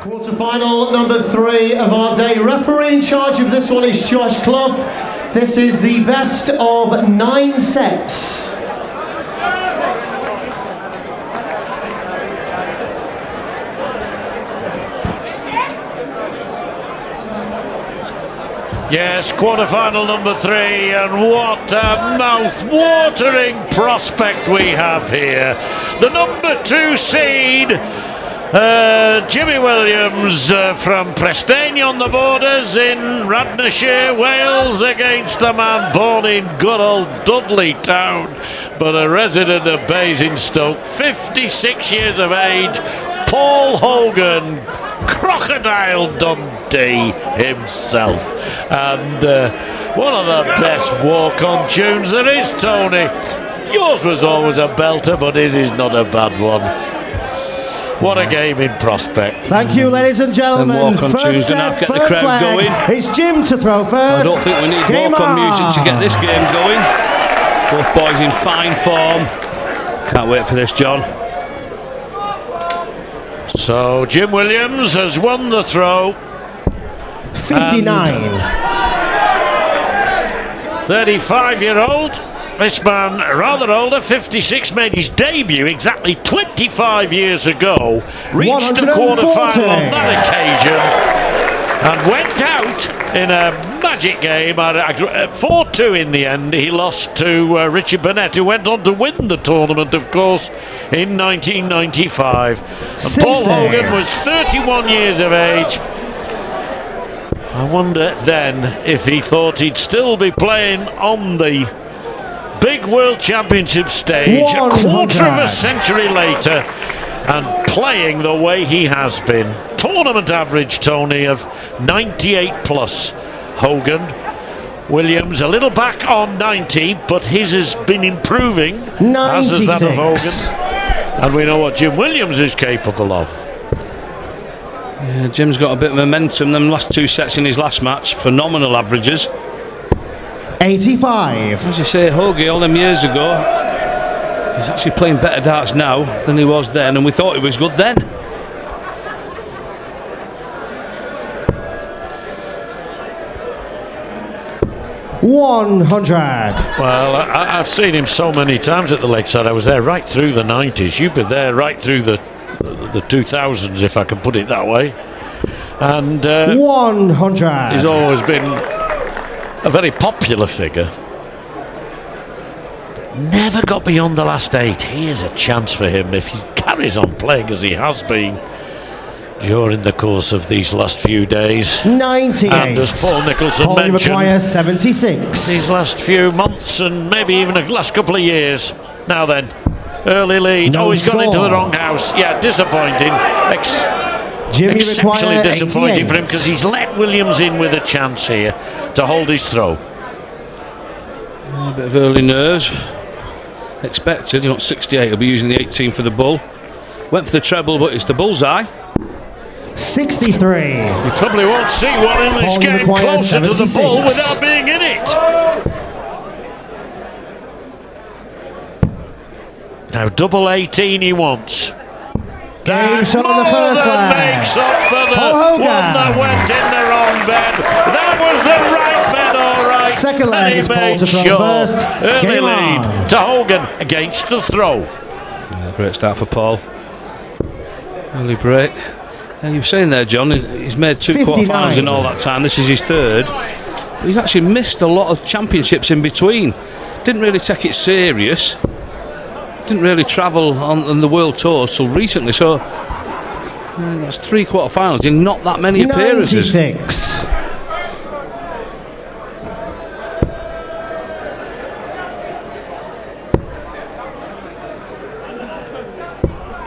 Quarter-final number 3 of our day. Referee in charge of this one is Josh Clough. This is the best of 9 sets. Yes, quarter-final number 3, and what a mouth-watering prospect we have here. The number 2 seed, Jimmy Williams from Presteigne on the Borders in Radnorshire, Wales, against the man born in good old Dudley Town, but a resident of Basingstoke, 56 years of age, Paul Hogan, Crocodile Dundee himself, and one of the best walk-on tunes there is, Tony. Yours was always a belter, but his is not a bad one. What a game in prospect. Thank you, ladies and gentlemen. And walk-on tunes to now get the crowd going. It's Jim to throw first. I don't think we need walk-on music to get this game going. Both boys in fine form. Can't wait for this, John. So Jim Williams has won the throw. 59. 35-year-old. This man, rather older, 56, made his debut exactly 25 years ago. Reached the quarter-final on that occasion and went out in a magic game. 4-2 in the end. He lost to Richard Burnett, who went on to win the tournament, of course, in 1995. And Paul Hogan was 31 years of age. I wonder then if he thought he'd still be playing on the big World Championship stage a quarter of a century later and playing the way he has been. Tournament average, Tony, of 98 plus. Hogan. Williams a little back on 90, but his has been improving, 96. as is that of Hogan. And we know what Jim Williams is capable of. Yeah, Jim's got a bit of momentum. Them last 2 sets in his last match, phenomenal averages. 85. As you say, Hoagie all them years ago, he's actually playing better darts now than he was then, and we thought he was good then. Well, I've seen him so many times at the Lakeside. I was there right through the 90s. You've been there right through the 2000s, if I can put it that way. And 100. He's always been a very popular figure. Never got beyond the last 8. Here's a chance for him if he carries on playing as he has been during the course of these last few days. 98. And as Paul Nicholson mentioned, 76. these last few months and maybe even the last couple of years. Now then, early lead. No he's gone into the wrong house. Yeah, disappointing. Exceptionally disappointing 88. for him, because he's let Williams in with a chance here to hold his throw. A bit of early nerves. Expected. He wants 68. He'll be using the 18 for the bull. Went for the treble, but it's the bullseye. 63. You probably won't see one in this game closer to the bull without being in it. Now double 18 he wants. Game shot on the first leg. Makes up for the one that went in the wrong bed. That was the right bed, all right. Second leg is Paul to throw first. Early lead to Hogan against the throw. Yeah, great start for Paul. Early break. You were saying there, John, he's made 2 quarterfinals in all that time. This is his 3rd. But he's actually missed a lot of championships in between. Didn't really take it serious. Didn't really travel on the world tour so recently. So that's 3 quarterfinals in not that many appearances. 96.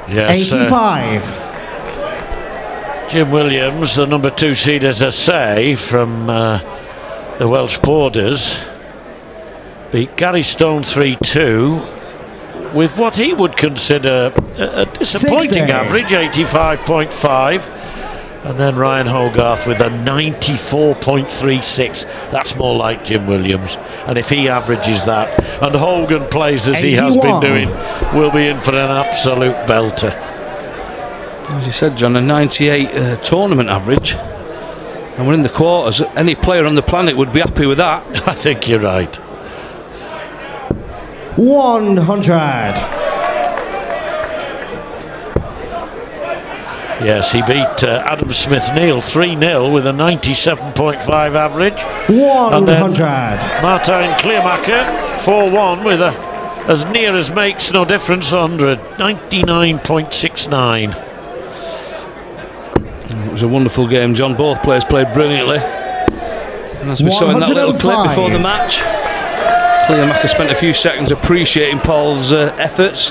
Yes, 85. Jim Williams, the number 2 seed, as I say, from the Welsh Borders, beat Gary Stone 3-2 with what he would consider a disappointing 60. average, 85.5, and then Ryan Hogarth with a 94.36. That's more like Jim Williams, and if he averages that and Hogan plays as 81. he has been doing, we'll be in for an absolute belter. As you said, John, a 98 tournament average. And we're in the quarters. Any player on the planet would be happy with that. I think you're right. 100. Yes, he beat Adam Smith-Neal 3-0 with a 97.5 average. 100. Martijn Kleermaker 4-1 with a as near as makes no difference 100, 99.69. It was a wonderful game, John. Both players played brilliantly. And as we saw in that little clip before the match, Kleermaker spent a few seconds appreciating Paul's efforts.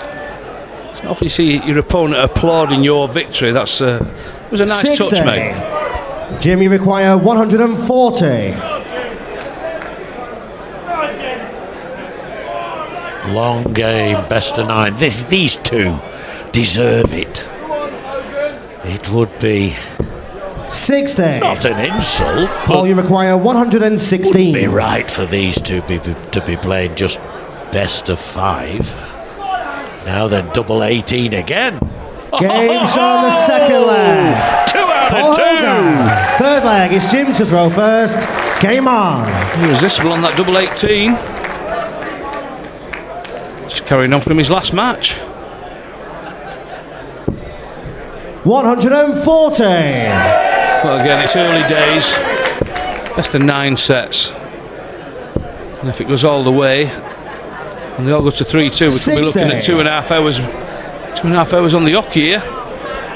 It's not often you see your opponent applauding your victory. That's it was a nice 60. touch, mate. Jim, you require 140. Long game, best of 9. These two deserve it. It would be 60. not an insult, Paul, but you require 116. would be right for these two to be played just best of 5. Now then, double 18 again. Games on the second leg. 2 out Paul of 2. Hogan. Third leg is Jim to throw first. Game on. Irresistible on that double 18. Just carrying on from his last match. 140. Well, again, it's early days. Best of 9 sets. And if it goes all the way, and they all go to 3-2, we could be looking at 2.5 hours. 2.5 hours on the hockey here.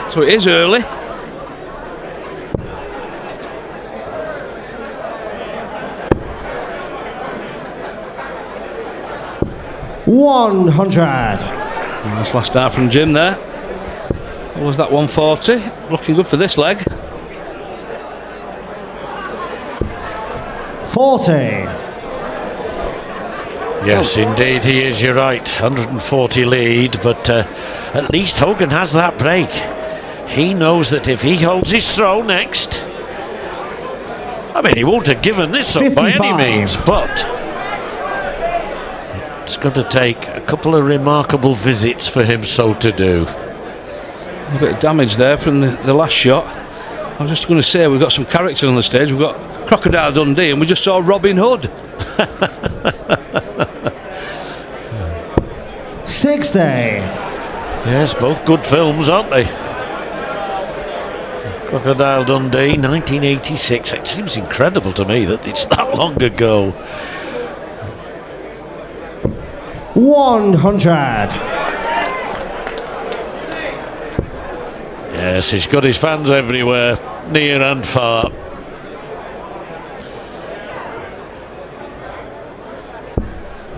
So it is early. Nice last start from Jim there. What was that, 140? Looking good for this leg. 40. Yes, indeed he is, you're right. 140 lead, but at least Hogan has that break. He knows that if he holds his throw next, I mean, he won't have given this up by any means, but it's going to take a couple of remarkable visits for him so to do. A bit of damage there from the last shot. I was just going to say, we've got some characters on the stage. We've got Crocodile Dundee and we just saw Robin Hood. 60. Yes, both good films, aren't they? Crocodile Dundee, 1986. It seems incredible to me that it's that long ago. 100. Yes, he's got his fans everywhere, near and far.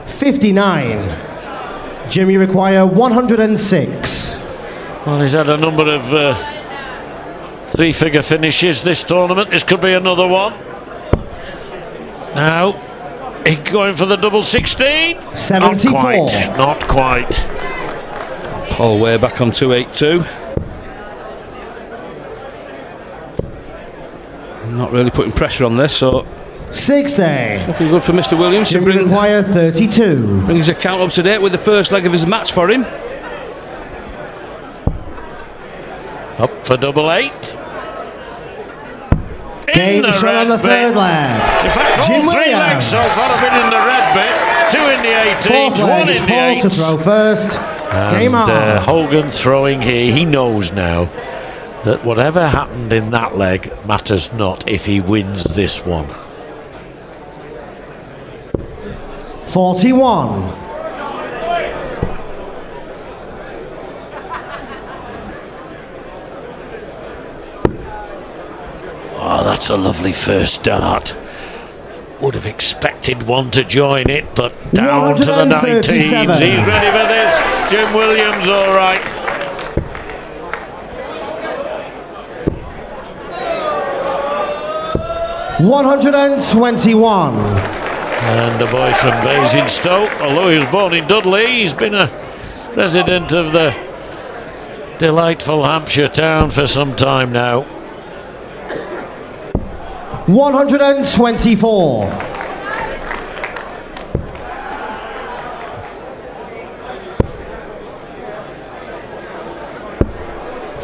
$59. Jim, you require 106. Well, he's had a number of three-figure finishes this tournament. This could be another one. Now, he's going for the double 16. 74. Not quite. Paul way back on 282. Not really putting pressure on this, so 60. looking good for Mr. Williams to Jim, bring you require 32. his account up to date with the first leg of his match for him. Up for double 8. Game shot on the third leg. In fact, all Jim 3 Williams. legs so far have been in the red bit. 2 in the 18s, Fourth 1 leg in is the Paul 8s. to throw first. Game on. Hogan throwing here. He knows now that whatever happened in that leg matters not if he wins this one. 41. Oh, that's a lovely first start. Would have expected one to join it, but down to the 19s. He's ready for this. Jim Williams, all right. $121. And a boy from Basingstoke, although he was born in Dudley, he's been a resident of the delightful Hampshire town for some time now. 124.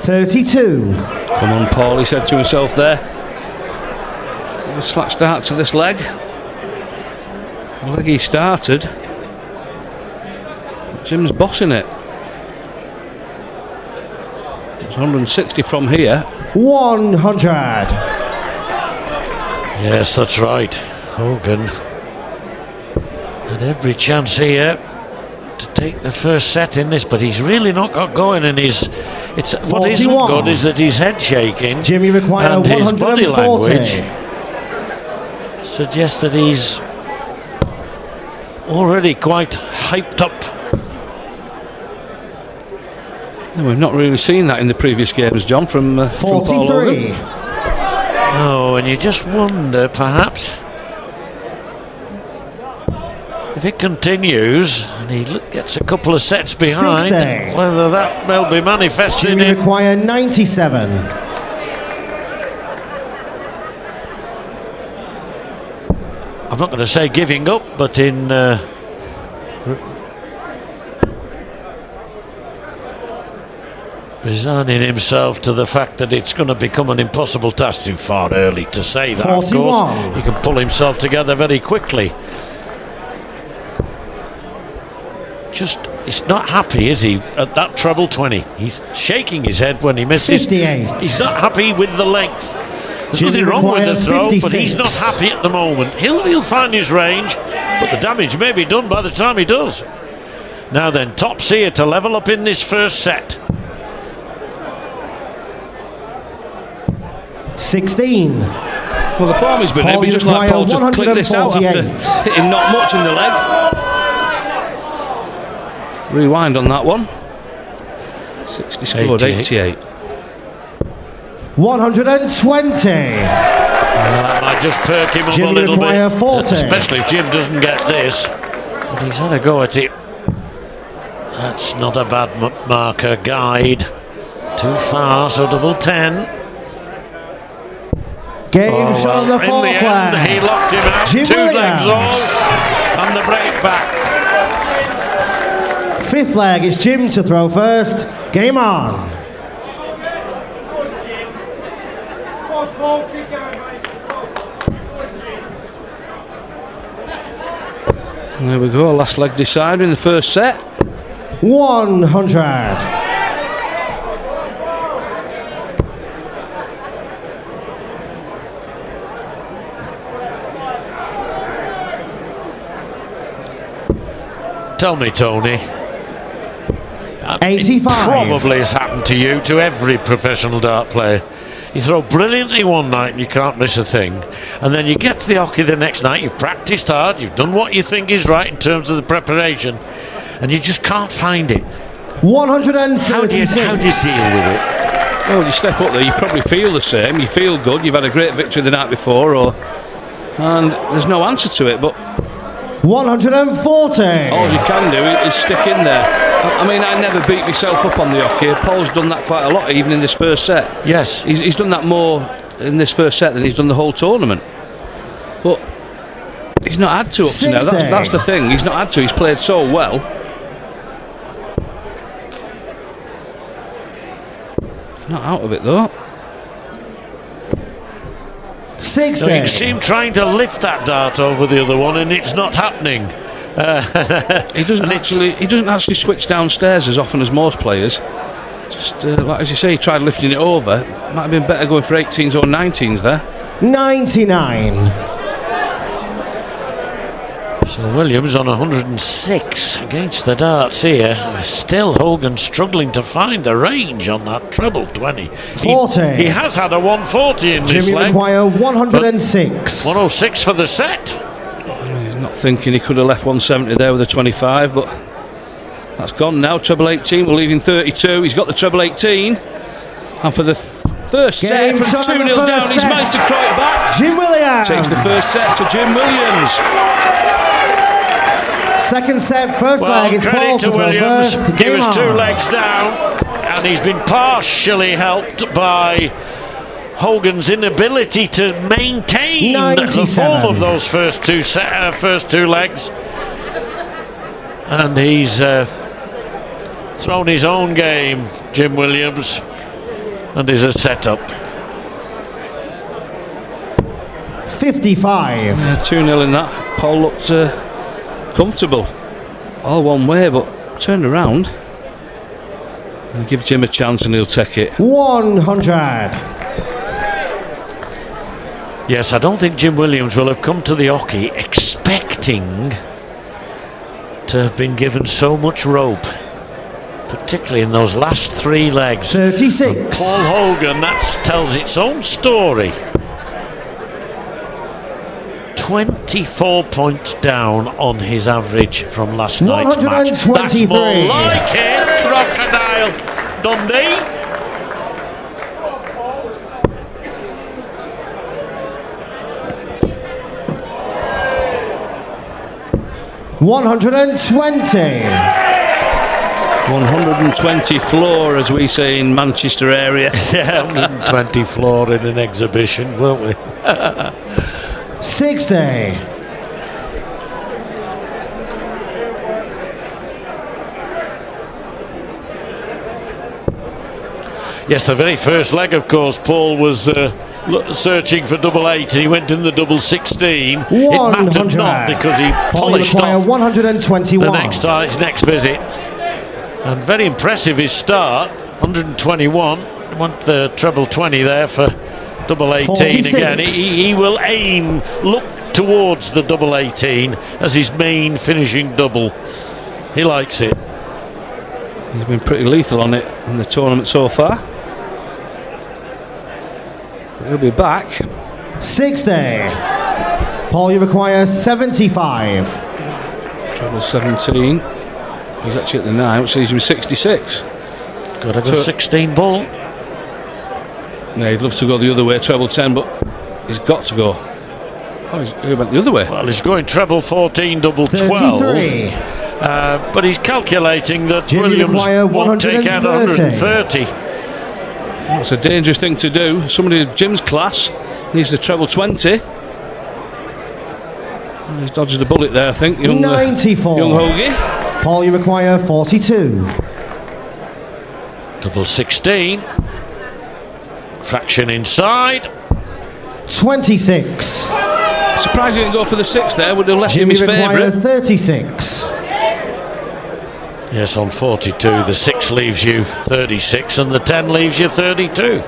32. Come on, Paul, he said to himself there. A slack start to this leg. The leg he started. Jim's bossing it. It's 160 from here. 100. Yes, that's right. Hogan had every chance here to take the first set in this, but he's really not got going, and what isn't good is that his head shaking. Jimmy require and his body 140. language suggests that he's already quite hyped up. Yeah, we've not really seen that in the previous games, John, from Paul 43. Hogan. Oh, and you just wonder, perhaps, if it continues and he gets a couple of sets behind, 60. whether that will be manifested Jimmy in. require 97. I'm not going to say giving up, but in resigning himself to the fact that it's going to become an impossible task. Too far early to say that, 41. of course. He can pull himself together very quickly. He's not happy, is he, at that treble 20? He's shaking his head when he misses. 58. He's not happy with the length. There's Jimmy nothing wrong with the throw, 56. but he's not happy at the moment. He'll find his range, but the damage may be done by the time he does. Now then, Top's here to level up in this first set. 16. Well, the form he's been in, but just like Paul Paul to click this out after 148. hitting not much in the leg. Rewind on that one. 60 scored, 88. 120. That might just perk him up Jimmy a little require bit, 40. especially if Jim doesn't get this. But he's had a go at it. That's not a bad marker guide. Too far, so double 10. Game shot on the in the fourth end, flag. he locked him out. Jim Two Williams. legs all, and the break back. Fifth flag is Jim to throw first. Game on. There we go, last leg decider in the first set. 100. Tell me, Tony. 85. It probably has happened to you, to every professional dart player. You throw brilliantly one night and you can't miss a thing, and then you get to the hockey the next night, you've practiced hard, you've done what you think is right in terms of the preparation, and you just can't find it. 136. How do you deal with it? Well, you step up there, you probably feel the same, you feel good, you've had a great victory the night before, and there's no answer to it, but 140. all you can do is stick in there. I mean, I never beat myself up on the hockey. Paul's done that quite a lot, even in this first set. Yes. He's done that more in this first set than he's done the whole tournament. But he's not had to up to now. That's the thing. He's not had to. He's played so well. Not out of it, though. 60. No, you can see him trying to lift that dart over the other one, and it's not happening. He doesn't actually switch downstairs as often as most players. Just like as you say, he tried lifting it over. Might have been better going for 18s or 19s there. 99. So Williams on 106 against the darts here. And still Hogan struggling to find the range on that treble 20. 40. He has had a 140 in this Jimmy leg. require 106. 106 for the set. Not thinking he could have left 170 there with a 25, but that's gone now. Treble 18, we're leaving 32. He's got the treble 18. And for the first set, from 2-0 down, he's managed to crawl it back. Jim Williams. Takes the first set to Jim Williams. Second set, first leg is Paul to Williams. First. He was 2 legs down, and he's been partially helped by Hogan's inability to maintain 97. the form of those first two legs, and he's thrown his own game, Jim Williams. and is a setup. 55. 2-0 in that. Paul looked comfortable. All one way, but turned around. And give Jim a chance and he'll take it. 100. Yes, I don't think Jim Williams will have come to the hockey expecting to have been given so much rope, particularly in those last 3 legs. 36. And Paul Hogan, that tells its own story. 24 points down on his average from last night's match. That's more like it, Crocodile Dundee. $120 floor, as we say in Manchester area. Yeah, 120 floor in an exhibition, weren't we? 60. Yes, the very first leg, of course, Paul was searching for double 8 and he went in the double 16. 100. It mattered not because he polished off 121. the his next visit. And very impressive his start, 121. He went the treble 20 there for double 18 46. again. He will look towards the double 18 as his main finishing double. He likes it. He's been pretty lethal on it in the tournament so far. But he'll be back. 60. Paul, you require 75. Treble 17. He's actually at the 9, which leaves him 66. Got a good 16 ball. Yeah, he'd love to go the other way, treble 10, but he's got to go. Oh, he went the other way. Well, he's going treble 14, double 12. 33. But he's calculating that Jim, Williams won't take out 130. That's a dangerous thing to do. Somebody of Jim's class needs the treble 20. He's dodged a bullet there, I think. 94. Young Hoagie. Paul, you require 42. Double 16. Fraction inside. 26. Surprised he didn't go for the 6 there. Would have left him Jimmy his require favourite. 36. Yes, on 42, the 6 leaves you 36 and the 10 leaves you 32.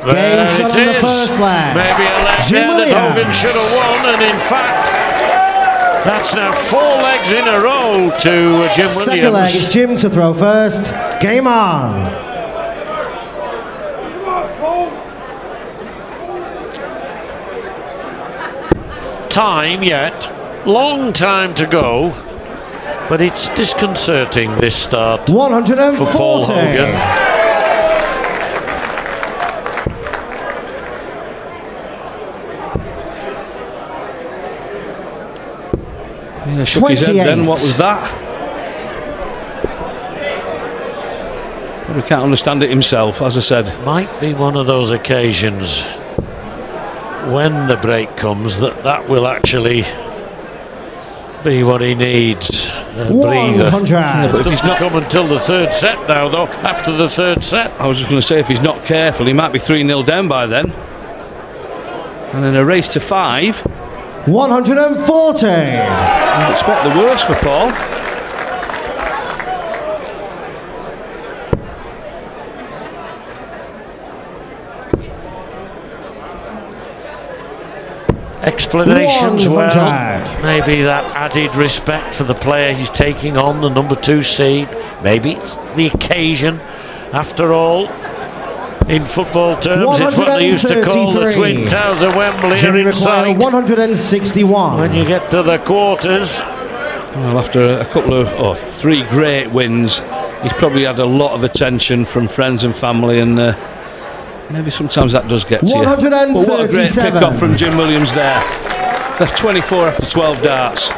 There it shot on the first leg. Maybe a leg Jim there that Hogan Williams. should have won, and in fact, that's now 4 legs in a row to Jim Williams. Second leg is Jim to throw first. Game on. Time yet, long time to go, but it's disconcerting, this start 140. for Paul Hogan. Yeah, shook his head then. What was that? Probably can't understand it himself, as I said. Might be one of those occasions when the break comes that will actually be what he needs. A breather. 100. Yeah, but if he's Doesn't not, come until the third set now, though. After the third set, I was just going to say, if he's not careful, he might be 3-0 down by then. And in a race to 5, 140. I'd expect the worst for Paul. explanations, 100. well, maybe that added respect for the player he's taking on, the number 2 seed. Maybe it's the occasion, after all. In football terms, it's what they used to call the Twin Towers of Wembley are in sight. 161. When you get to the quarters. Well, after a couple of 3 great wins, he's probably had a lot of attention from friends and family, and maybe sometimes that does get to you. But what a great pick-off from Jim Williams there. Left 24 after 12 darts.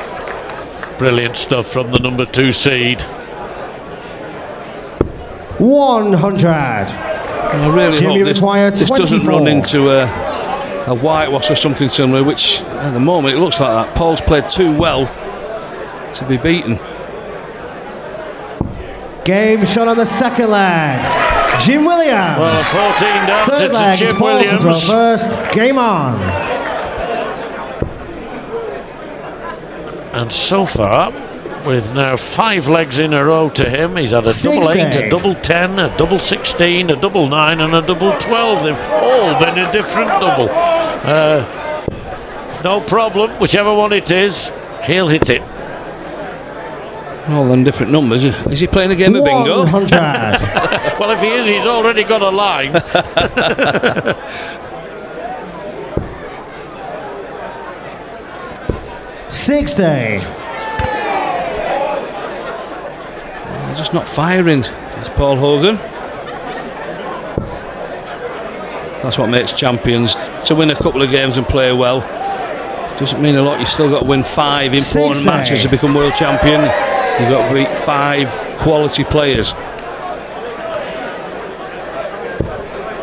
Brilliant stuff from the number 2 seed. 100. I really Jimmy hope this doesn't run into a whitewash or something similar, which at the moment it looks like that. Paul's played too well to be beaten. Game shot on the second leg. Jim Williams. Well, 14 down Third to leg is Jim Paul to throw Williams. first. Game on. And so far, with now 5 legs in a row to him, he's had a double 8, a double 10, a double 16, a double 9 and a double 12. They've all been a different double. No problem, whichever one it is, he'll hit it. All them different numbers. Is he playing a game of bingo? 100. Well, if he is, he's already got a line. 60. Just not firing. It's Paul Hogan. That's what makes champions. To win a couple of games and play well doesn't mean a lot. You've still got to win 5 important 60. matches to become world champion. You've got to beat 5 quality players.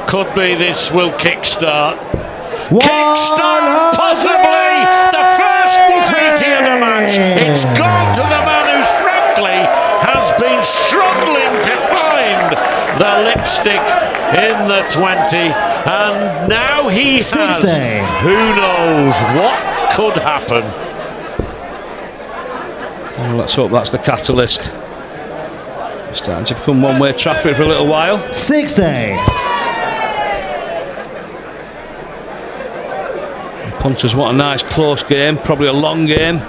Could be this will kickstart. 100. Kickstart, possibly the first 180 of the match. It's gone to the man who's frankly has been struggling to find the lipstick in the 20, and now he 60. has. Who knows what could happen? Well, let's hope that's the catalyst. It's starting to become one-way traffic for a little while. 60. Punters, what a nice close game, probably a long game.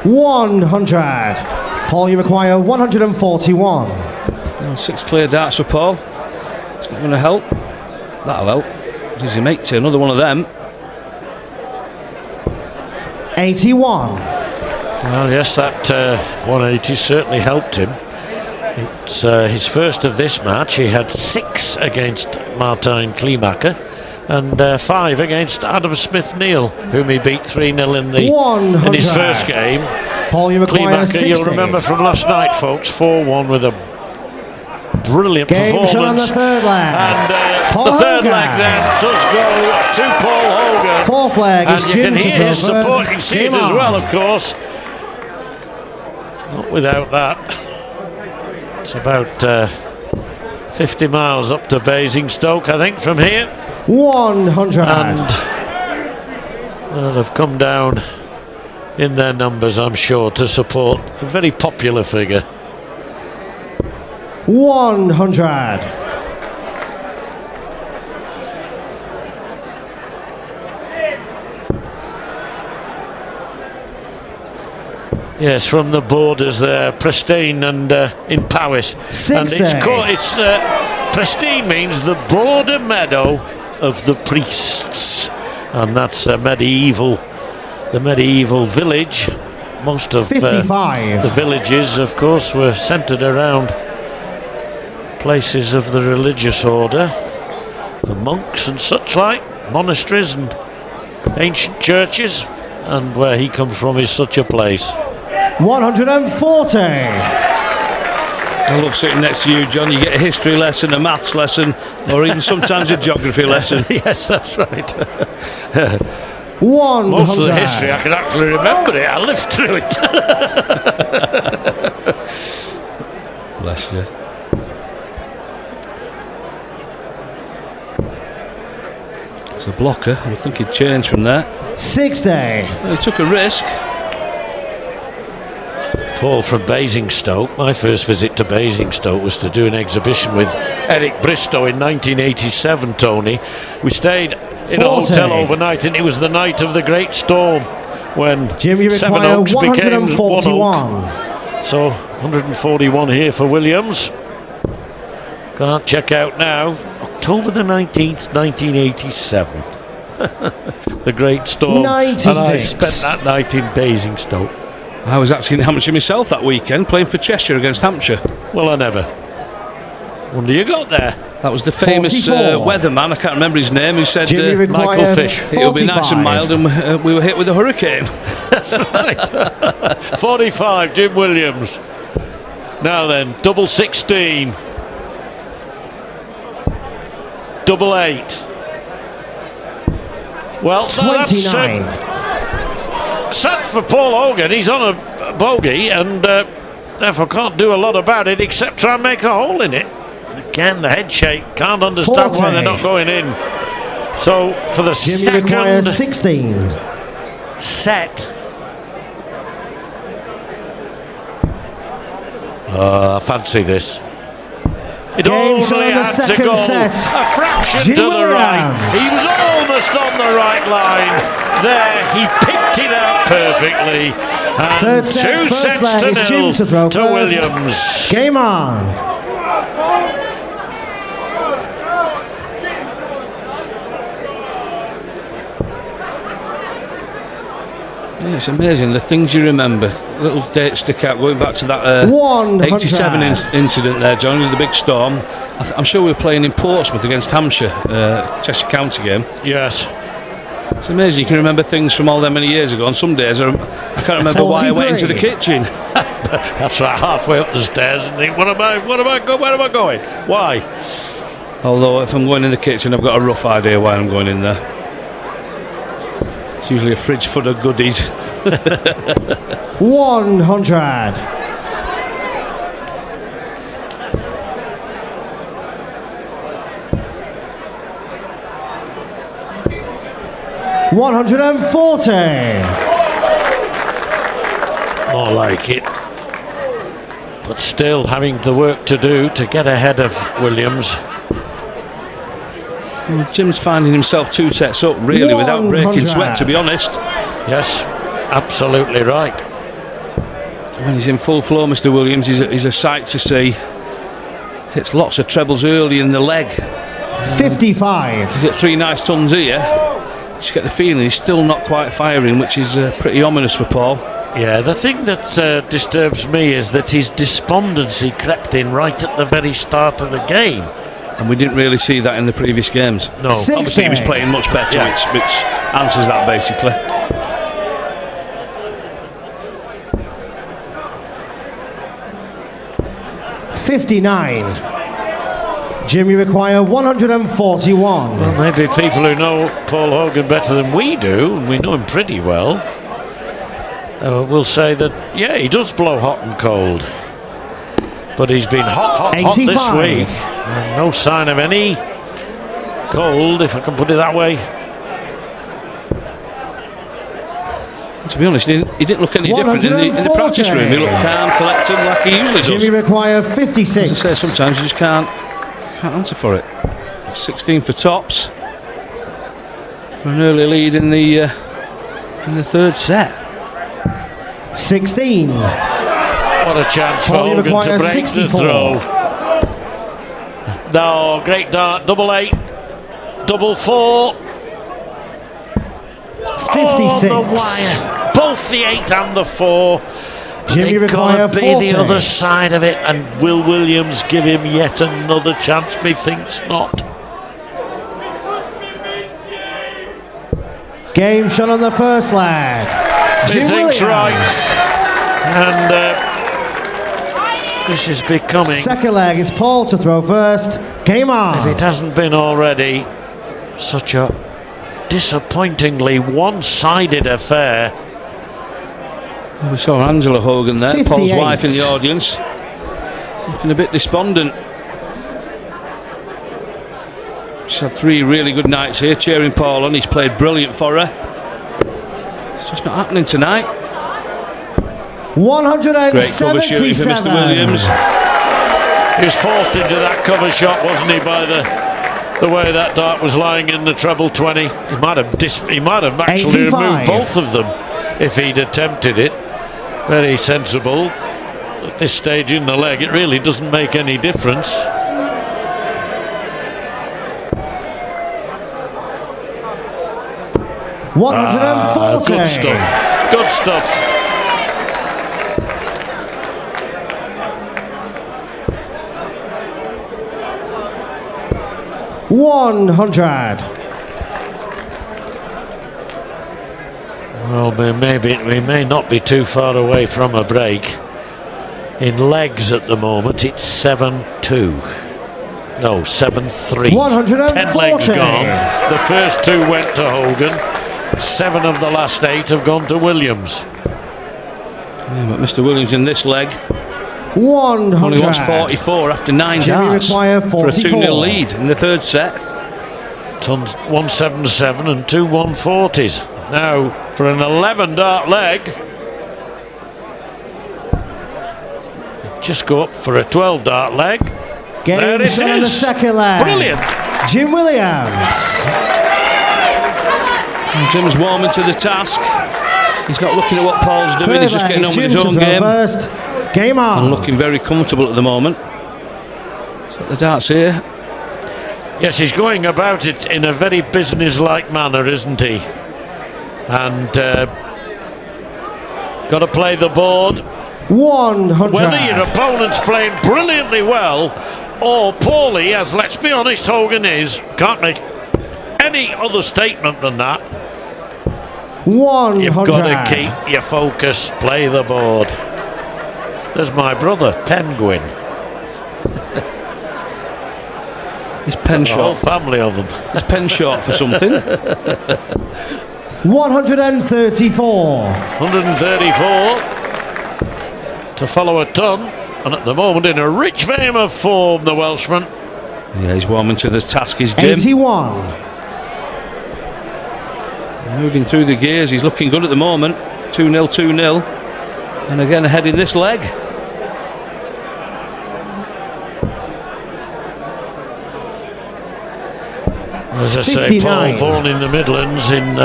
$100. Paul, you require 141. Well, 6 clear darts for Paul. It's not going to help. That'll help. Does he make 2? Another one of them. 81. Well, yes, that 180 certainly helped him. It's his first of this match. He had 6 against Martijn Kleemaker and 5 against Adam Smith-Neale, whom he beat 3-0 in his first game. Paul, you require Kleemaker, 60. you'll remember from last night, folks, 4-1 with a brilliant Game performance. shot on the third leg. And Paul the third Hogan. leg then does go to Paul Hogan. Fourth leg is And you Jim can to hear throw his first. supporting seat Game as on. well, of course. Not without that. It's about 50 miles up to Basingstoke, I think, from here. 100. And they'll have come down in their numbers, I'm sure, to support a very popular figure. 100. Yes, from the borders there, Pristine and in Powys. 60. And it's Pristine means the border meadow of the priests, and that's the medieval village. Most of 55. the villages, of course, were centred around places of the religious order, the monks and such like, monasteries and ancient churches, and where he comes from is such a place. 140. I love sitting next to you, John. You get a history lesson, a maths lesson, or even sometimes a geography lesson. Yes, that's right. 100. Most of the history, I can actually remember it. I lived through it. Bless you. It's a blocker. I would think he'd change from there. 60. Well, he took a risk. Paul from Basingstoke. My first visit to Basingstoke was to do an exhibition with Eric Bristow in 1987, Tony. We stayed in a 40. hotel overnight, and it was the night of the great storm when Jim, you Seven require Oaks became one 141. oak. So 141 here for Williams. Can't check out now. October the 19th, 1987. The great storm. 96. And I spent that night in Basingstoke. I was actually in Hampshire myself that weekend, playing for Cheshire against Hampshire. Well, I never. Wonder you got there. That was the famous 44. weatherman, I can't remember his name, who said Jim, you require Michael Fish. it would be nice and 45. mild, and we were hit with a hurricane. That's right. 45, Jim Williams. Now then, double 16. Double 8. Well, no, that's 29. sad for Paul Hogan. He's on a bogey and therefore can't do a lot about it except try and make a hole in it. Again, the head shake. Can't understand 40. why they're not going in. So for the Jimmy requires second 16. set. I fancy this. It Game shot only on the had to second go set. a fraction Jim to the right. Williams. He was almost on the right line. There, he picked it out perfectly. And Third set, 2 first sets leg to is Jim 0 to throw to first. Williams. Game on. Yeah, it's amazing the things you remember. Little dates stick out. Going back to that 87 incident there, John, with the big storm. I'm sure we were playing in Portsmouth against Hampshire, Cheshire County game. Yes. It's amazing you can remember things from all that many years ago. On some days I can't remember why I went into the kitchen. That's right, halfway up the stairs and think, where am I going? Why? Although if I'm going in the kitchen, I've got a rough idea why I'm going in there. It's usually a fridge full of goodies. 100. $140. More like it. But still having the work to do to get ahead of Williams. Jim's finding himself 2 sets up, really, without breaking sweat, to be honest. Yes, absolutely right. When he's in full flow, Mr. Williams, he's a sight to see. Hits lots of trebles early in the leg. 55. He's at 3 nice tons here. Just get the feeling he's still not quite firing, which is pretty ominous for Paul. Yeah, the thing that disturbs me is that his despondency crept in right at the very start of the game. And we didn't really see that in the previous games. No. 60. Obviously he was playing much better, Yeah. which answers that basically. $59. Jimmy require 141. Well, maybe people who know Paul Hogan better than we do, and we know him pretty well, will say that, yeah, he does blow hot and cold. But he's been hot this 85. week. And no sign of any cold, if I can put it that way. To be honest, he didn't look any different in the practice room. He looked calm, collected, like he usually does. Jimmy require 56. As I say, sometimes you just can't answer for it. 16 for tops for an early lead in the third set. 16. What a chance for Paulie Hogan to requires break 64. the throw. No, great dart, double 8, double 4. 56. Oh, the wire. Both the 8 and the 4. Jimmy They've got require to be 40. the other side of it, and will Williams give him yet another chance? Methinks not. Game shot on the first leg. Jim Methinks Williams. right. And this is becoming, Second leg is Paul to throw first. Game on. if it hasn't been already, such a disappointingly one-sided affair. We saw Angela Hogan there, 58. Paul's wife, in the audience, looking a bit despondent. She's had 3 really good nights here, cheering Paul on. He's played brilliant for her. It's just not happening tonight. 177. Great cover shooting for Mr. Williams. He was forced into that cover shot, wasn't he, by the way that dart was lying in the treble 20. He might have actually 85. removed both of them if he'd attempted it. Very sensible. At this stage in the leg, it really doesn't make any difference. Good stuff. Good stuff. $100. Well, maybe we may not be too far away from a break. In legs at the moment, it's 7-2. No, 7-3. 140. 10 legs gone. The first 2 went to Hogan. 7 of the last 8 have gone to Williams. Yeah, but Mr. Williams in this leg 100. only wants 44 after 9 Jimmy darts require for a 44. 2-0 lead in the third set. Tons 177 and 2 140s. Now for an 11 dart leg. Just go up for a 12 dart leg. Game There it shot on the is. second leg. Brilliant. Jim Williams. And Jim's warming to the task. He's not looking at what Paul's doing, Third he's just leg getting is on with Jim his to own throw game. first. Game on. And looking very comfortable at the moment. So the darts here. Yes, he's going about it in a very business-like manner, isn't he? And got to play the board. 100. Whether your opponent's playing brilliantly well or poorly, as let's be honest, Hogan is, can't make any other statement than that. 100. You've got to keep your focus, play the board. There's my brother, Penguin. His pen The whole short. family of them. His pen short for something. 134. 134 to follow a ton, and at the moment in a rich vein of form, the Welshman. Yeah, he's warming to the task, is Jim. 81. Moving through the gears, he's looking good at the moment. 2-0, 2-0. And again ahead in this leg. As I say, 59. Paul, born in the Midlands, in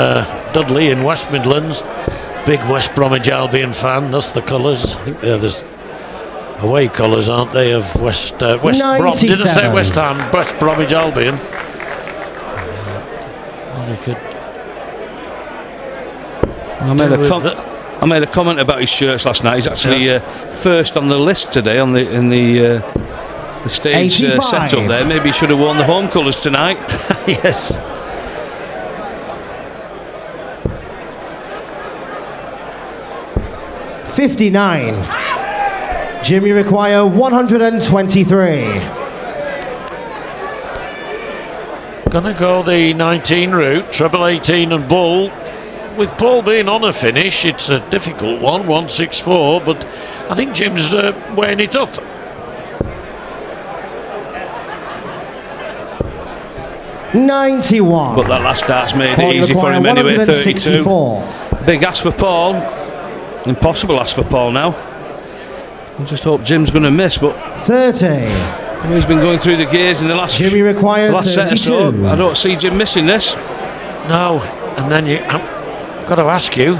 Dudley, in West Midlands. Big West Bromwich Albion fan. That's the colours. I think they're the away colours, aren't they, of West Brom? Did I say 97. West Ham? West Bromwich Albion. Well, they could. I made a comment about his shirts last night. He's actually first on the list today on the stage 85. setup there. Maybe he should have worn the home colours tonight. Yes. '59. Jimmy require 123. Gonna go the 19 route, treble 18 and bull. With Paul being on a finish, it's a difficult one, 164, but I think Jim's weighing it up. '91. But that last dart's made Paul it easy for require him anyway, 32. 164. Big ask for Paul. Impossible ask for Paul now. I just hope Jim's going to miss, but 30. he's been going through the gears in the last Jimmy require set or 32. so. I don't see Jim missing this. No, and then I've got to ask you,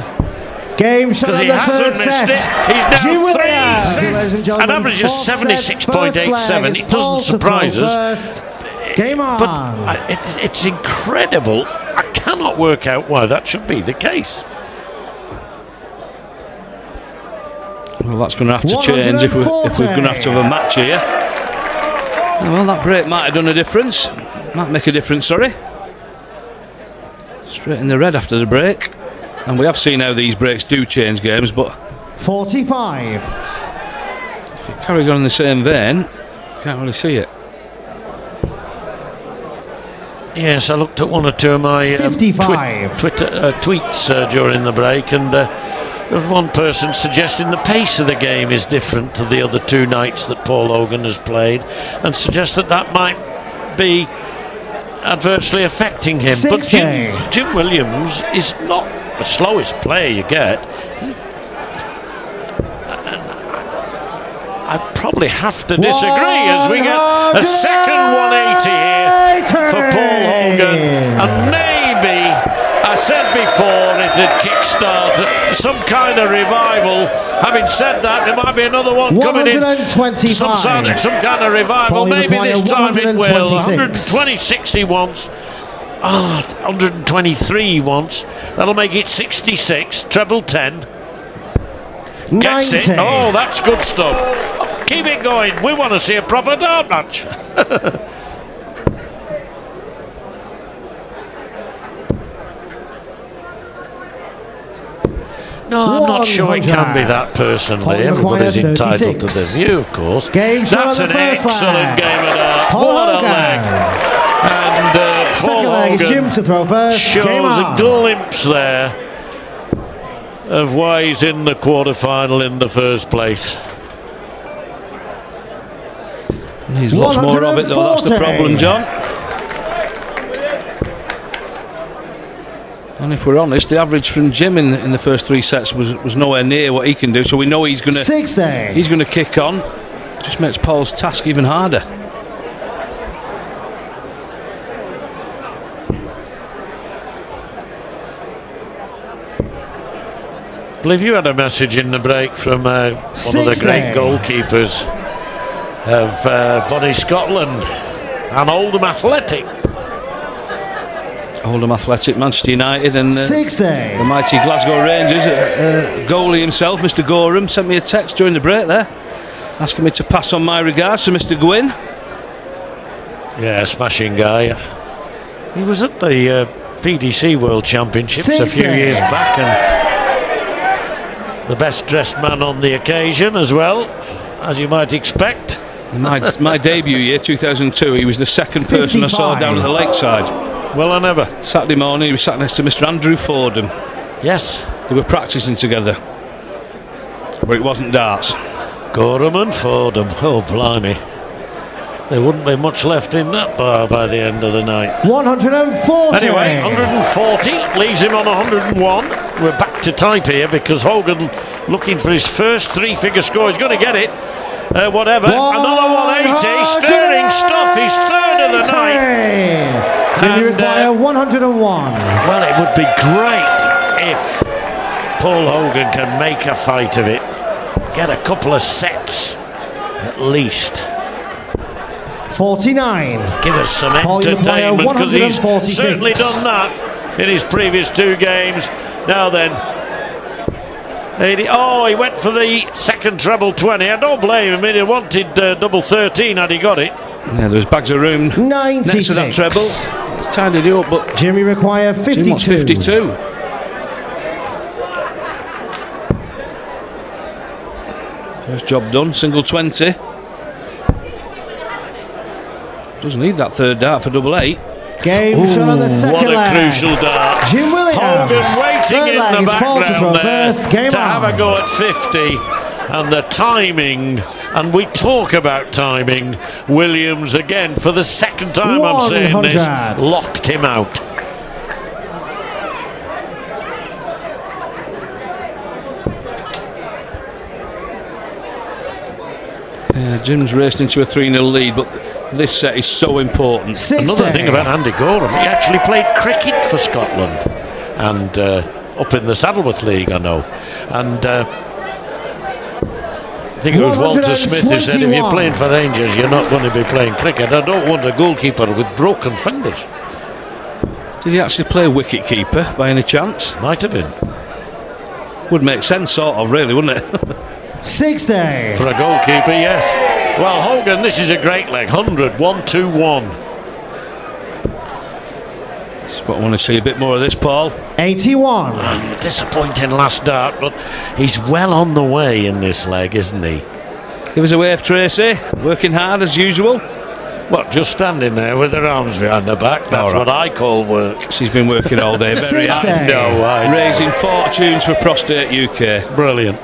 Game shot because on he the third hasn't missed set. it. He's Jim now Williams. 3 Ladies and sets. gentlemen, An average of fourth set, 76.87. first It leg. doesn't Paul to surprise throw us. first. Game on. But it's incredible. I cannot work out why that should be the case. Well, that's going to have to change if we're going to have a match here. Well, that break might have done a difference. Might make a difference, sorry. Straight in the red after the break. And we have seen how these breaks do change games, but 45. if it carries on in the same vein, can't really see it. Yes, I looked at one or two of my 55. tweets during the break, and there was one person suggesting the pace of the game is different to the other 2 nights that Paul Hogan has played, and suggest that might be adversely affecting him. 60. But Jim Williams is not the slowest player you get. I probably have to disagree as we get a second 180 here for Paul Hogan, and maybe, I said before, it had kick-start some kind of revival. Having said that, there might be another one coming in. 125. Some kind of revival. Paul, Maybe this time it will. 126. 126 he wants. 123 once. That'll make it 66. Treble 10. Gets 90. it. Oh, that's good stuff. Keep it going. We want to see a proper dart match. No, I'm not sure it can be that personally. Everybody's entitled to their view, of course. Game shot That's on an the first excellent leg. game of darts. Paul What a Hogan. leg. And Second leg is Jim to throw first. Shows Game a on. glimpse there of why he's in the quarter-final in the first place. He's lots more of it, though. That's the problem, John. And if we're honest, the average from Jim in the first 3 sets was nowhere near what he can do. So we know he's going to kick on. Just makes Paul's task even harder. I believe you had a message in the break from one of the great goalkeepers of Bonnie Scotland and Oldham Athletic. Oldham Athletic, Manchester United, and the mighty Glasgow Rangers. Goalie himself, Mr. Gorham, sent me a text during the break there, asking me to pass on my regards to Mr. Gwynn. Yeah, smashing guy. He was at the PDC World Championships a few years back, and the best dressed man on the occasion as well, as you might expect. My debut year, 2002, he was the second person I saw down at the lakeside. Well, I never. Saturday morning, he was sat next to Mr. Andrew Fordham. Yes. They were practising together, but it wasn't darts. Gorham and Fordham, oh blimey. There wouldn't be much left in that bar by the end of the night. 140. Anyway, 140 leaves him on 101. We're back to type here because Hogan looking for his first 3-figure score. He's going to get it. Whatever. Another 180. Stirring stuff. He's third of the night. Can you require 101? Well, it would be great if Paul Hogan can make a fight of it. Get a couple of sets at least. 49. Give us some entertainment, because he's certainly done that in his previous 2 games. Now then, he went for the second treble 20. I don't blame him. He wanted double 13 had he got it. Yeah, there's bags of room 96. Next to that treble. He's tidied it up, but Jimmy require 52. Jim wants 52. First job done, single 20. Doesn't need that third dart for double 8. Game shot on the second leg. What a crucial dart. Jim Williams. Hogan waiting in the background there to have a go at 50. And the timing, and we talk about timing, Williams again for the second time I'm saying this, locked him out. Jim's raced into a 3-0 lead, but this set is so important. 60. Another thing about Andy Gorham, he actually played cricket for Scotland, and up in the Saddleworth League, I know. And I think it was Walter Smith who said, if you're playing for Rangers, you're not going to be playing cricket. I don't want a goalkeeper with broken fingers. Did he actually play wicket keeper by any chance? Might have been. Would make sense, sort of, really, wouldn't it? 60. For a goalkeeper, yes. Well, Hogan, this is a great leg. 100, 1-2-1. That's what I want to see a bit more of this, Paul. 81. Disappointing last dart, but he's well on the way in this leg, isn't he? Give us a wave, Tracy. Working hard as usual. What, just standing there with her arms behind her back? That's what I call work. She's been working all day, very hard. No, raising fortunes for Prostate UK. Brilliant.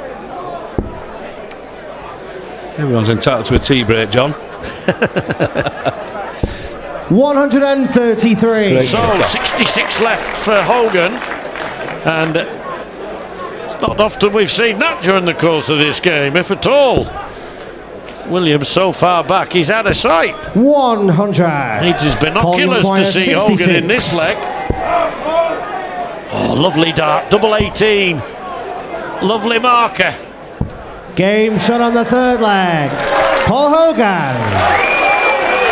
Everyone's entitled to a tea break, John. 133. So 66 left for Hogan, and it's not often we've seen that during the course of this game, if at all. Williams so far back, he's out of sight. 100. Needs his binoculars to see 66. Hogan in this leg. Oh, lovely dart, double 18. Lovely marker. Game shot on the third leg. Paul Hogan.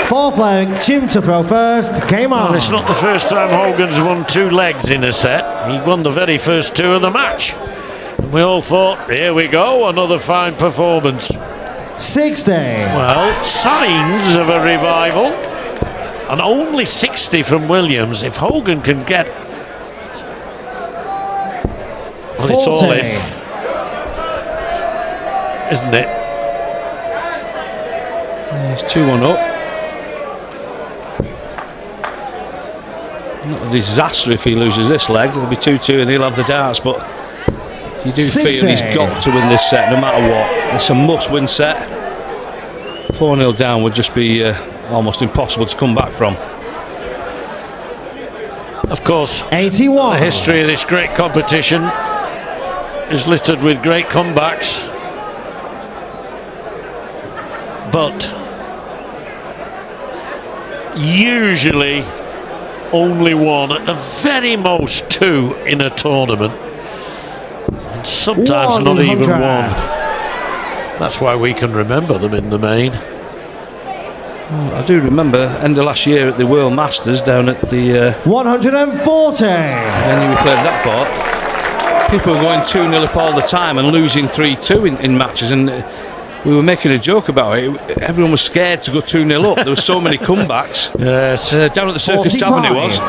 Fourth leg, Jim to throw first. Game on. Well, it's not the first time Hogan's won 2 legs in a set. He won the very first 2 of the match. And we all thought, here we go, another fine performance. 60. Well, signs of a revival. And only 60 from Williams. If Hogan can get... Well, 40. It's all if. Isn't it? It's 2-1 up. Not a disaster if he loses this leg. It'll be 2-2 and he'll have the darts, but you do feel he's got to win this set no matter what. It's a must-win set. 4-0 down would just be almost impossible to come back from. Of course, 81. the history of this great competition is littered with great comebacks, but usually only one, at the very most two in a tournament, and sometimes not even one. That's why we can remember them in the main. I do remember end of last year at the World Masters down at the 140. venue we played that for. People were going 2-0 up all the time and losing 3-2 in matches, and we were making a joke about it. Everyone was scared to go 2-0 up. There were so many comebacks. Yes. Down at the Circus 45. Tavern it was.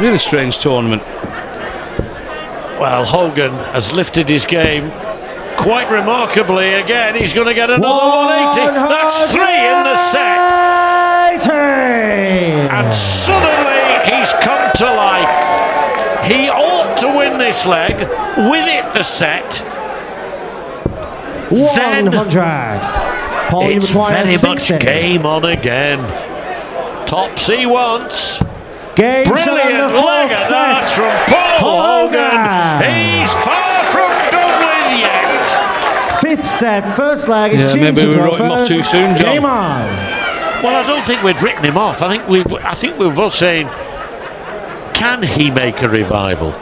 Really strange tournament. Well, Hogan has lifted his game quite remarkably again. He's going to get another 180. That's 3 in the set. And suddenly he's come to life. He ought to win this leg. With it the set. 100. Paul, you It's require very 60. much game on again. Tops he wants. Game set on Brilliant the leg fourth of set. darts from Paul Hogan. He's far from done with yet. Fifth set, first leg is Jim maybe to we throw wrote him off first. too soon, John. Game on. Well, I don't think we'd written him off. I think we were both saying, can he make a revival?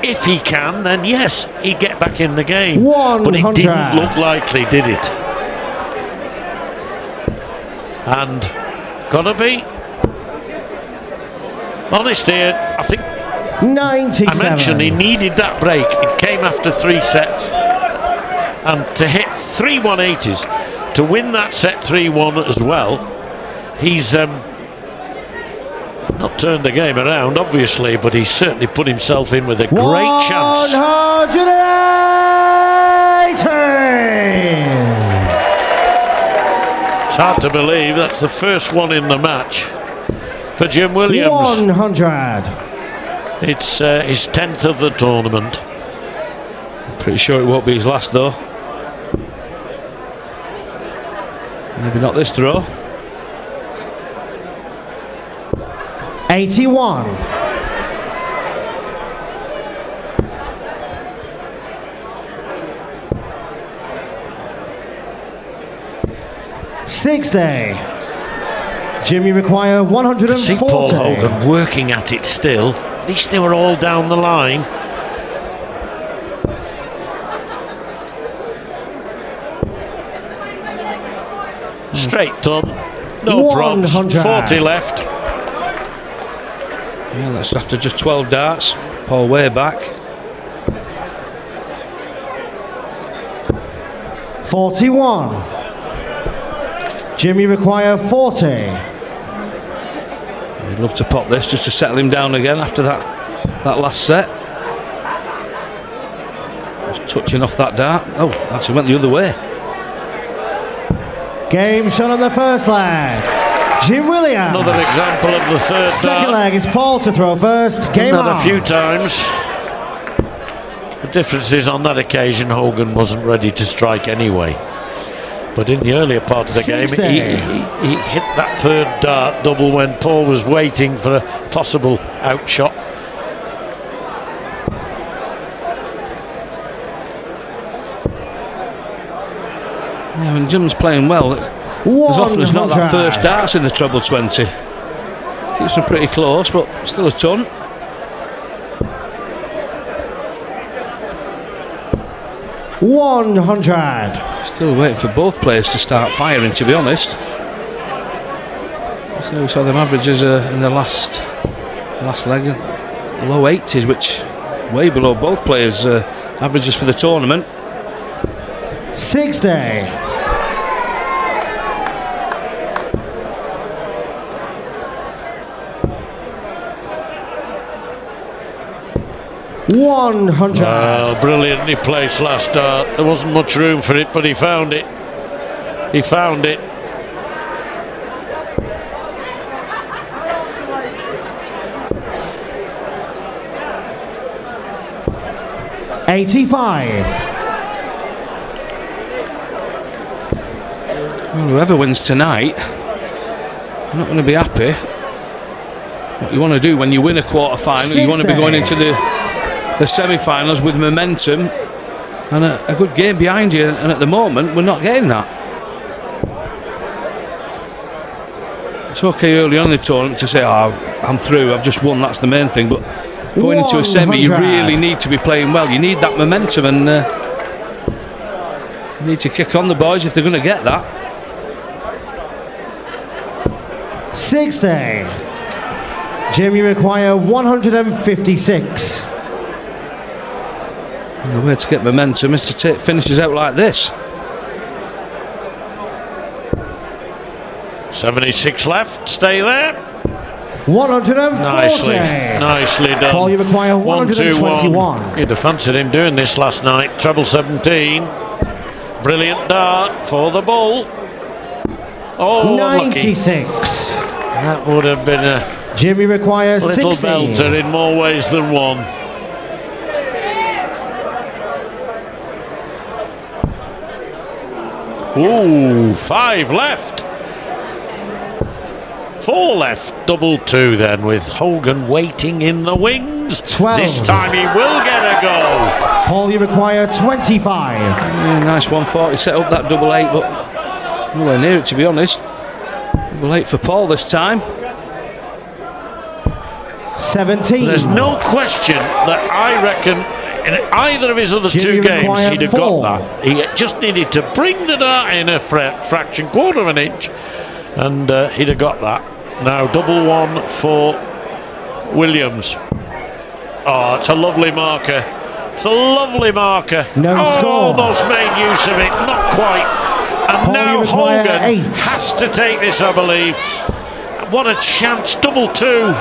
If he can, then yes, he'd get back in the game. 100. But it didn't look likely, did it? And gotta be honest here, I think 97. I mentioned he needed that break. It came after 3 sets. And to hit 3 180s, to win that set 3-1 as well, he's not turned the game around, obviously, but he's certainly put himself in with a great chance. 180. It's hard to believe that's the first one in the match for Jim Williams. 100. It's his 10th of the tournament. Pretty sure it won't be his last though. Maybe not this throw. 81. $60. Jim, you require I 140. see Paul Hogan working at it still. At least they were all down the line. Straight done. No problems. 40 left. Yeah, that's after just 12 darts. Paul way back. 41. Jim, you require 40. I'd love to pop this just to settle him down again after that last set. Just touching off that dart. Oh, actually went the other way. Game shot on the first leg. Jim Williams. Another example of the third Second dart. leg is Paul to throw first. Game Done that on. a few times. The difference is on that occasion Hogan wasn't ready to strike anyway. But in the earlier part of the game, 60. he hit that third dart double when Paul was waiting for a possible outshot. Yeah, when Jim's playing well, as often as not that first dart's in the treble 20. Keeps them pretty close, but still a ton. $100. Still waiting for both players to start firing, to be honest. So we saw them averages in the last leg, low 80s, which way below both players' averages for the tournament. 60. $100. Well, brilliantly placed last dart. There wasn't much room for it, but he found it. He found it. 85. Well, whoever wins tonight, I'm not going to be happy. What you want to do when you win a quarter-final, you want to be going into the semi-finals with momentum and a good game behind you, and at the moment we're not getting that. It's okay early on in the tournament to say, oh, I'm through, I've just won, that's the main thing, but going into a semi you really need to be playing well. You need that momentum, and you need to kick on the boys if they're going to get that. 60. Jim, you require 156. And the way to get momentum is to take finishes out like this. 76 left, stay there. 140. Nicely done. Paul, you require 121. You'd have fancied him doing this last night. Treble 17. Brilliant dart for the bull. Oh, 96. Unlucky. That would have been a Jimmy requires little 60. belter in more ways than one. Ooh, 5 left. 4 left. Double 2 then, with Hogan waiting in the wings. 12. This time he will get a goal. Paul, you require 25. Yeah, nice 140, set up that double 8, but nowhere near it, to be honest. Double 8 for Paul this time. 17. There's no question that I reckon in either of his other Jimmy 2 games he'd have 4. got that. He just needed to bring the dart in a fraction, quarter of an inch, and he'd have got that. Now double 1 for Williams. Oh, it's a lovely marker. It's a lovely marker. No score. Almost made use of it, not quite. And Paul, now you require Hogan 8. has to take this, I believe. What a chance, double 2.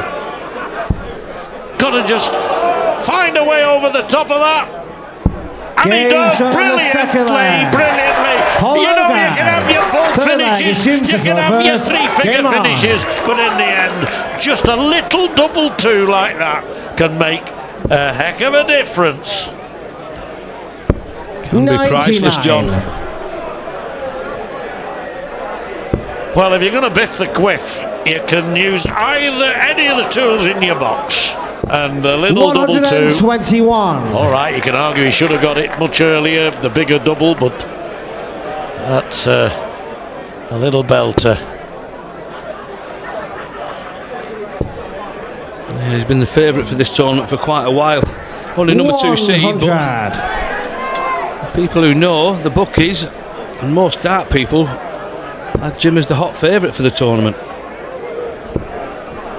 Got to just find a way over the top of that. And he does brilliantly. Paul You know, Hogan. you can have your full Third leg, finishes, assumes you the can floor have your first. 3-figure Game on. finishes, but in the end, just a little double 2 like that can make a heck of a difference. Can be priceless, John. Well, if you're going to biff the quiff, you can use any of the tools in your box. And the little double 2. 121. All right, you can argue he should have got it much earlier, the bigger double, but that's a little belter. Yeah, he's been the favourite for this tournament for quite a while. Only number 2 seed, but people who know, the bookies and most dart people, had Jim as the hot favourite for the tournament.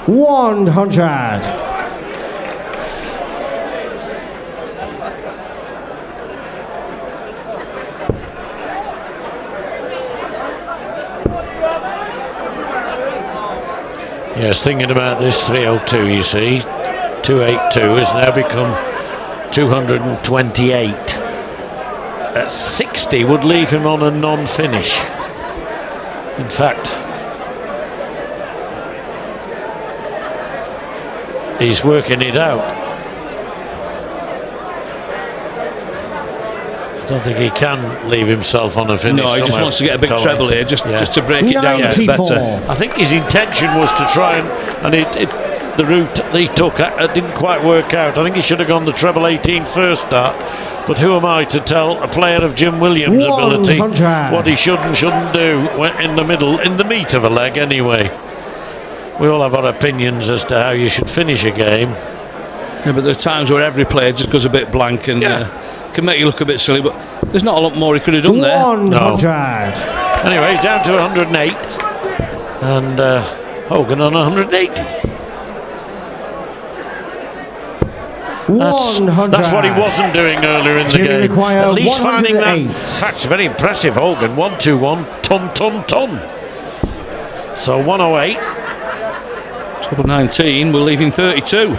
100. Yes, thinking about this 302, you see, 282 has now become 228. At 60 would leave him on a non-finish. In fact, he's working it out. I don't think he can leave himself on a finish. No, he just wants to get a big treble here, just to break it down a bit 94. better. I think his intention was to try and the route that he took didn't quite work out. I think he should have gone the treble 18 first start. But who am I to tell a player of Jim Williams' ability 100. what he should and shouldn't do in the middle, in the meat of a leg anyway. We all have our opinions as to how you should finish a game. Yeah, but there are times where every player just goes a bit blank and can make you look a bit silly, but there's not a lot more he could have done there. 100. No. Anyway, he's down to 108 and Hogan on 180. That's what he wasn't doing earlier in the Jimmy game. require At least finding that. 108. In fact, it's very impressive. Hogan 121 ton. So 108. Treble 19, we're leaving 32.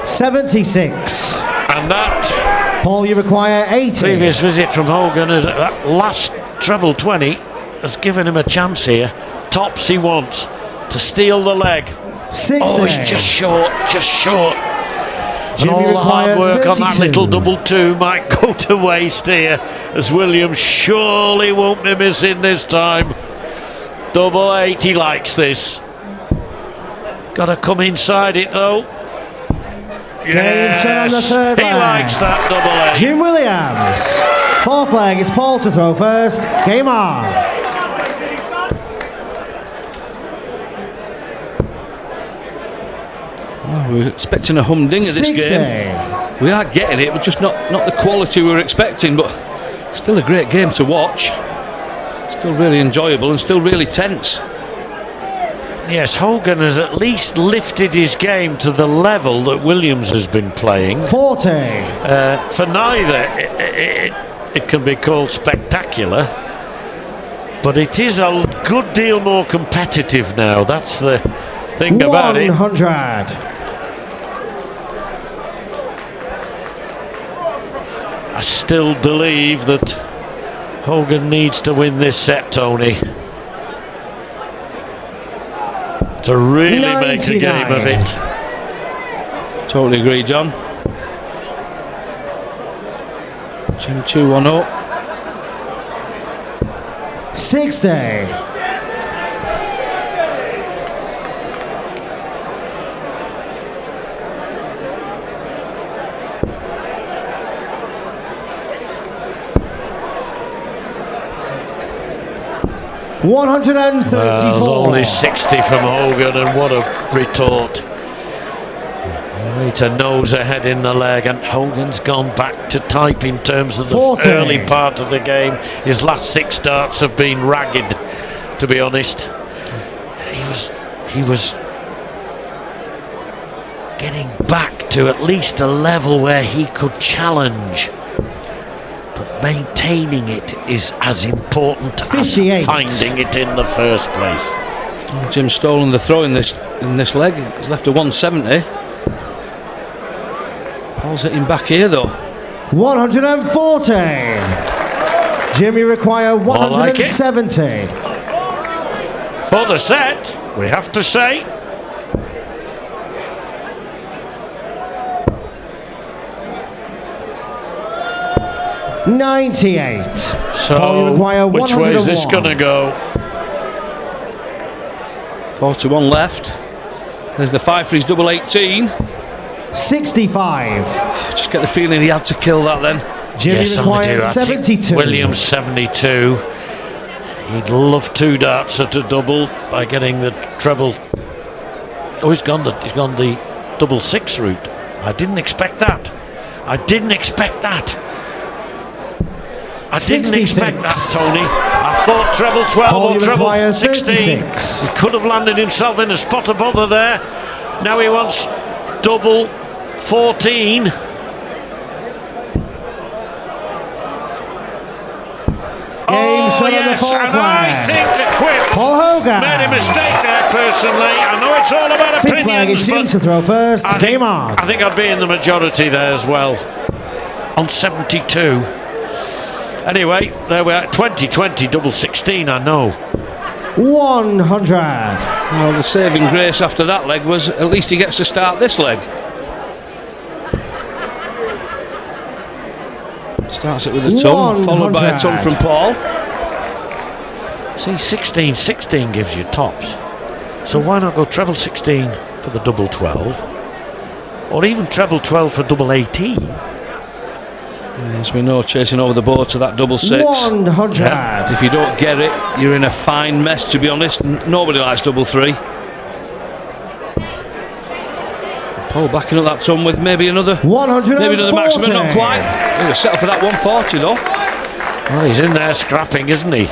76. And that Paul, you require 80. previous visit from Hogan, as that last treble 20 has given him a chance here. Tops he wants to steal the leg. 60. Oh, he's just short. And all the hard work on that 32. little double two might go to waste here, as Williams surely won't be missing this time. Double 8, he likes this. Got to come inside it though. Game set on the third he leg. likes that double 8. Jim Williams. Fourth leg, it's Paul to throw first. Game on. Well, we were expecting a humdinger this 60. game. We are getting it, but just not the quality we were expecting. But still a great game to watch. Still really enjoyable and still really tense. Yes, Hogan has at least lifted his game to the level that Williams has been playing. 40. For neither, it can be called spectacular, but it is a good deal more competitive now. That's the thing about it. 100. I still believe that Hogan needs to win this set, Tony, to really make a game of it. Totally agree, John. Jim 2-1 up. 60. $134. Only 60 from Hogan, and what a retort. Way to nose ahead in the leg, and Hogan's gone back to type in terms of the 40. early part of the game. His last 6 starts have been ragged, to be honest. He was getting back to at least a level where he could challenge, but maintaining it is as important as 58. finding it in the first place. Jim's stolen the throw in this leg. He's left a 170. Paul's hitting back here though. 140. Jimmy require 170. For the set, we have to say, $98. so Paul, you require which way is this 101. going to go? 41 left. There's the 5 for his double 18. 65. Just get the feeling he had to kill that then. Jimmy Yes, I do. requires I think 72. Williams 72. He'd love 2 darts at a double by getting the treble. Oh, he's gone the double 6 route. I didn't expect that. I didn't expect that, Tony. I thought treble 12 Paul, or you treble require 16. 36. He could have landed himself in a spot of bother there. Now he wants double 14. Yes, and I think that Quip Paul Hogan made a mistake there personally. I know it's all about Fifth flag is opinions, Jim but to throw first. Game on. I think I'd be in the majority there as well on 72. Anyway, there we are, 2020 double 16, I know. 100. Well, the saving grace after that leg was at least he gets to start this leg. Starts it with a ton, followed by a ton from Paul. See, 16-16 gives you tops. So why not go treble 16 for the double 12? Or even treble 12 for double 18? As we know, chasing over the board to that double 6. 100. Yeah. If you don't get it, you're in a fine mess, to be honest. Nobody likes double 3. Paul backing up that ton with maybe another 140. Maybe another maximum, not quite. He'll settle for that 140 though. Well, he's in there scrapping, isn't he?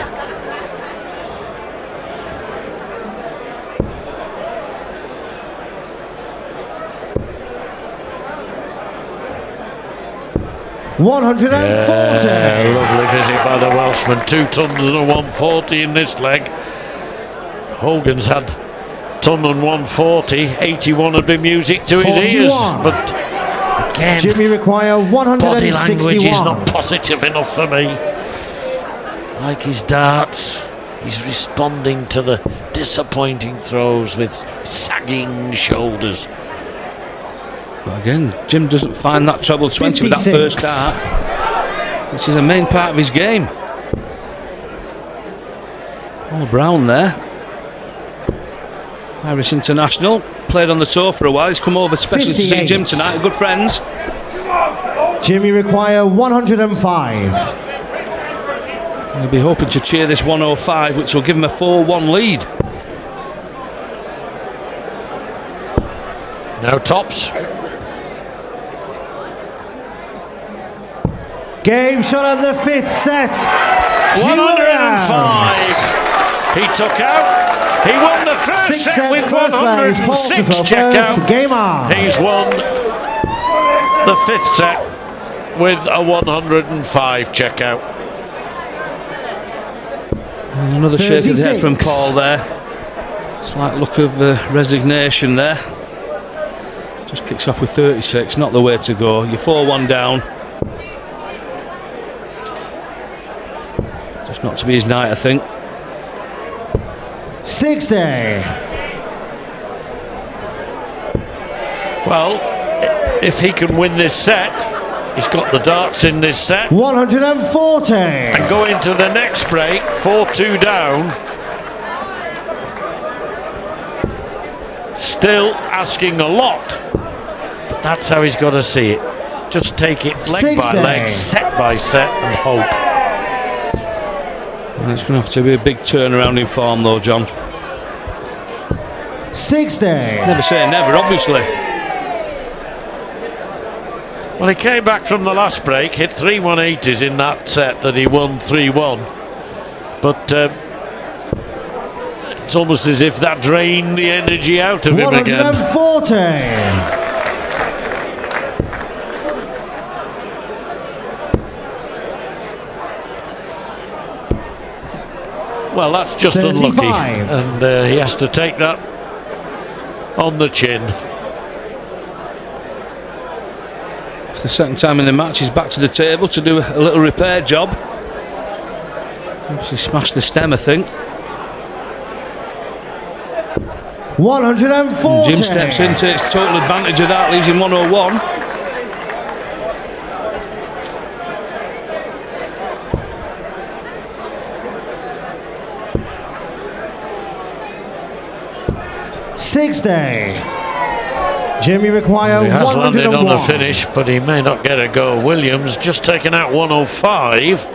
$140. Yeah, lovely visit by the Welshman. 2 tons and a 140 in this leg. Hogan's had ton and 140. 81 would be music to his ears. But again, Jimmy require 161. body language is not positive enough for me. Like his darts, he's responding to the disappointing throws with sagging shoulders. But again, Jim doesn't find that treble 20 with that first start, which is a main part of his game. Paul Brown there, Irish international, played on the tour for a while. He's come over especially to see Jim tonight. Good friends. Jimmy require 105. He'll be hoping to cheer this 105, which will give him a 4-1 lead. Now tops. Game shot on the 5th set. 105. He took out. He won the first set with 106 checkout. Game on. He's won the 5th set with a 105 checkout. And another shake of the head from Paul there. Slight look of resignation there. Just kicks off with 36, not the way to go. You're 4-1 down. Just not to be his night, I think. 60. Well, if he can win this set, he's got the darts in this set. 140. And go into the next break, 4-2 down. Still asking a lot. But that's how he's got to see it. Just take it leg by leg, set by set, and hope. And it's going to have to be a big turnaround in form though, John. 60. Never say never, obviously. Well, he came back from the last break, hit 3 180s in that set that he won 3-1. But it's almost as if that drained the energy out of him again. 140. Well, that's just 35. unlucky, and he has to take that on the chin. For the second time in the match, he's back to the table to do a little repair job. Obviously smashed the stem, I think. 140. And Jim steps in, takes total advantage of that, leaves him 101. Jimmy require He has 101. landed on a finish, but he may not get a go. Williams just taken out 105.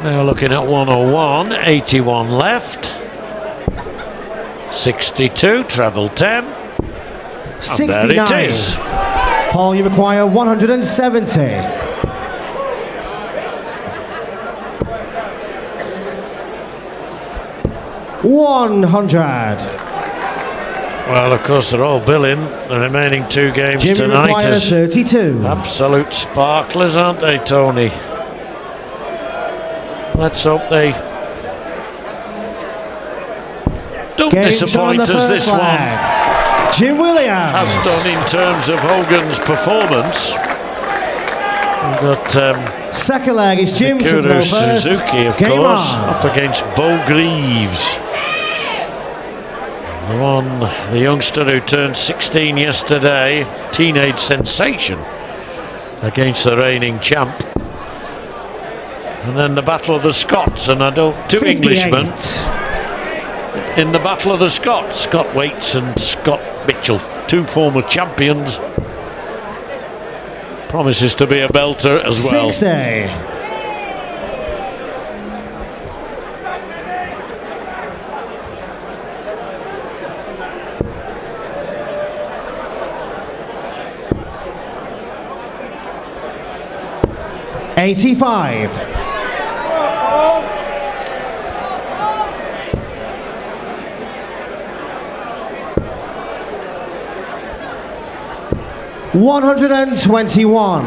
Now looking at 101, 81 left. 62, treble 10. 69. And there it is. Paul, you require 170. $100. Well, of course, they're all billing the remaining 2 games Jimmy tonight requires as 32. absolute sparklers, aren't they, Tony? Let's hope they don't disappoint us this one. Jim Williams has done in terms of Hogan's performance. We've got second leg is Jim to throw first. Suzuki, of Game course, on. up against Bo Greaves. The youngster who turned 16 yesterday, teenage sensation against the reigning champ. And then the Battle of the Scots, and 2 Englishmen in the Battle of the Scots, Scott Waits and Scott Mitchell, 2 former champions. Promises to be a belter as well. 60. $85. $121.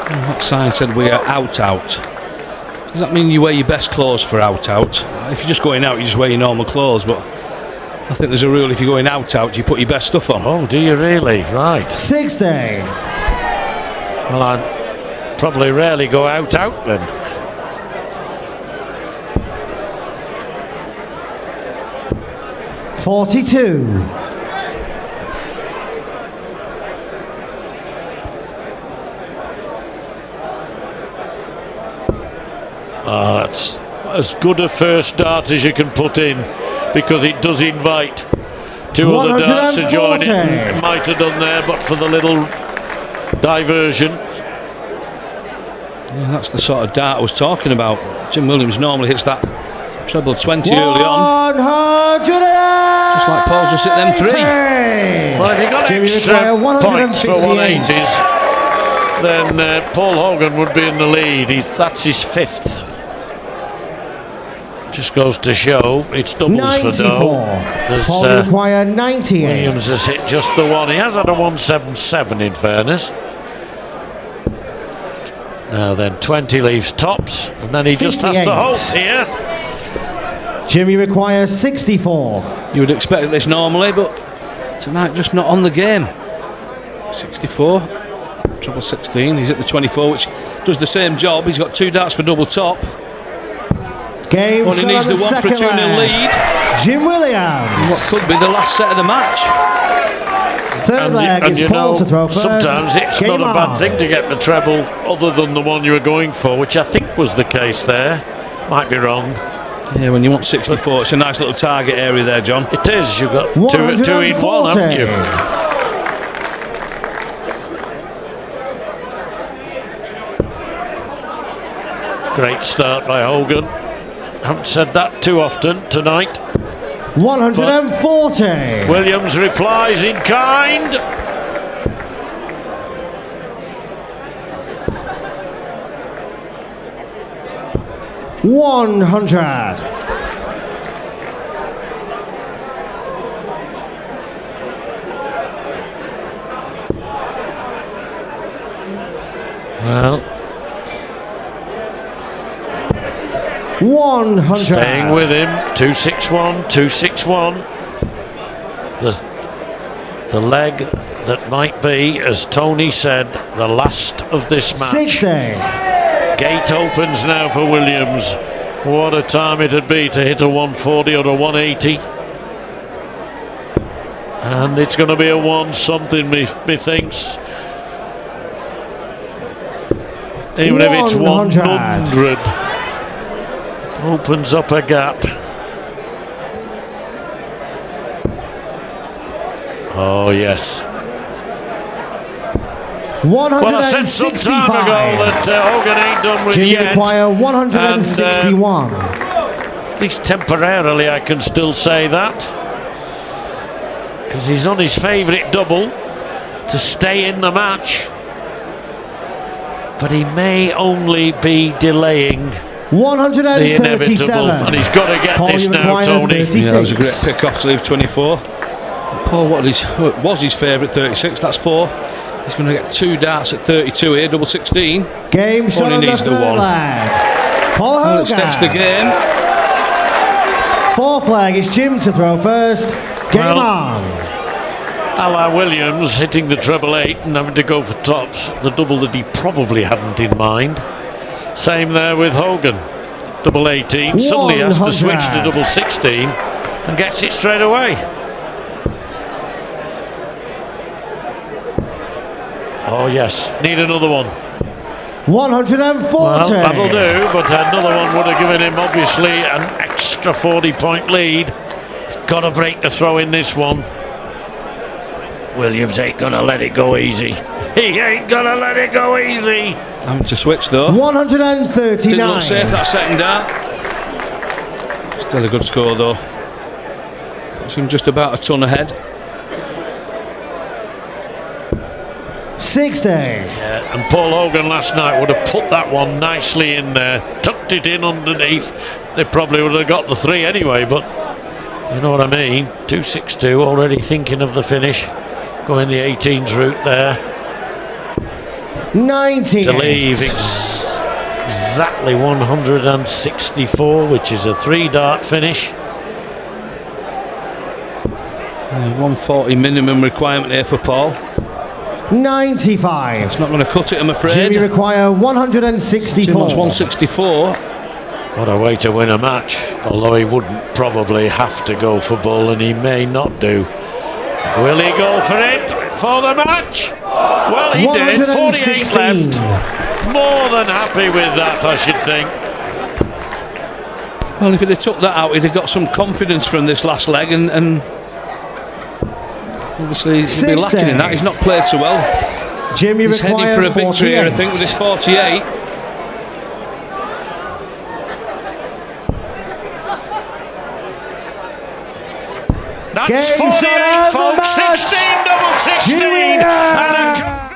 That sign said we are out. Does that mean you wear your best clothes for out? If you're just going out, you just wear your normal clothes, but I think there's a rule, if you're going out, you put your best stuff on. Oh, do you really? Right. 60. Well, I probably rarely go out then. $42. Oh, that's as good a first start as you can put in, because it does invite two other darts to join it. It might have done there, but for the little diversion. Yeah, that's the sort of dart I was talking about. Jim Williams normally hits that treble 20 early on. 100. Just like Paul's just hit them 3. Well, if he got extra points for 180s, then Paul Hogan would be in the lead. That's his 5th. Just goes to show it's doubles 94. for Doe. Paul require 98. Williams has hit just the one. He has had a 177 in fairness. Now then, 20 leaves tops, and then he 58. just has to hold here. Jimmy requires 64. You would expect this normally, but tonight just not on the game. 64, treble 16. He's at the 24, which does the same job. He's got 2 darts for double top. Game Only needs the 1 for a 2-0 lead. Jim Williams. What could be the last set of the match. Third leg is Paul to throw first. Sometimes it's not a bad thing to get the treble other than the one you were going for, which I think was the case there. Might be wrong. Yeah, when you want 64, it's a nice little target area there, John. It is. You've got two in one, haven't you? Great start by Hogan. Haven't said that too often tonight. 140. Williams replies in kind. $100. Well, 100. staying with him. 261, 261. The leg that might be, as Tony said, the last of this match. 60. Gate opens now for Williams. What a time it'd be to hit a 140 or a 180. And it's going to be a 1 something, methinks. Even if it's 100. Opens up a gap. Oh yes. 165. Well, I said some time ago that Hogan ain't done with Jimmy yet. require 161. At least temporarily I can still say that, because he's on his favourite double to stay in the match, but he may only be delaying 137. the inevitable, and he's got to get Paul, this now, Tony. 36. Yeah, that was a great pick off to leave 24. Paul, what was his favourite 36? That's 4. He's going to get 2 darts at 32 here, double 16. Game shot on the needs the third 1. leg. Paul Hogan. Well, it steps the game. 4th leg is Jim to throw first. Game on. A la Williams hitting the treble 8 and having to go for tops, the double that he probably hadn't in mind. Same there with Hogan. Double 18, suddenly has to switch to double 16 and gets it straight away. Oh yes, need another one. 140. Well, that'll do, but another one would have given him obviously an extra 40-point lead. He's got to break the throw in this one. Williams ain't gonna let it go easy. He ain't gonna let it go easy. Having to switch though. 139. Didn't look safe that second dart. Still a good score though. Puts him just about a ton ahead. 60. Yeah, and Paul Hogan last night would have put that one nicely in there, tucked it in underneath. They probably would have got the 3 anyway, but you know what I mean. 262, already thinking of the finish, going the 18s route there. 90. To leave exactly 164, which is a 3-dart finish. 140 minimum requirement here for Paul. 95. It's not going to cut it, I'm afraid. Jimmy require 164. Jim wants 164. What a way to win a match, although he wouldn't probably have to go for bull, and he may not do. Will he go for it for the match? Well, he did. 48 left. More than happy with that, I should think. Well, if he'd have took that out, he'd have got some confidence from this last leg, and obviously he'll be lacking in that. He's not played so well. Jim, He's heading for a victory here, I think, with his 48. That's 48, folks. 16 double 16.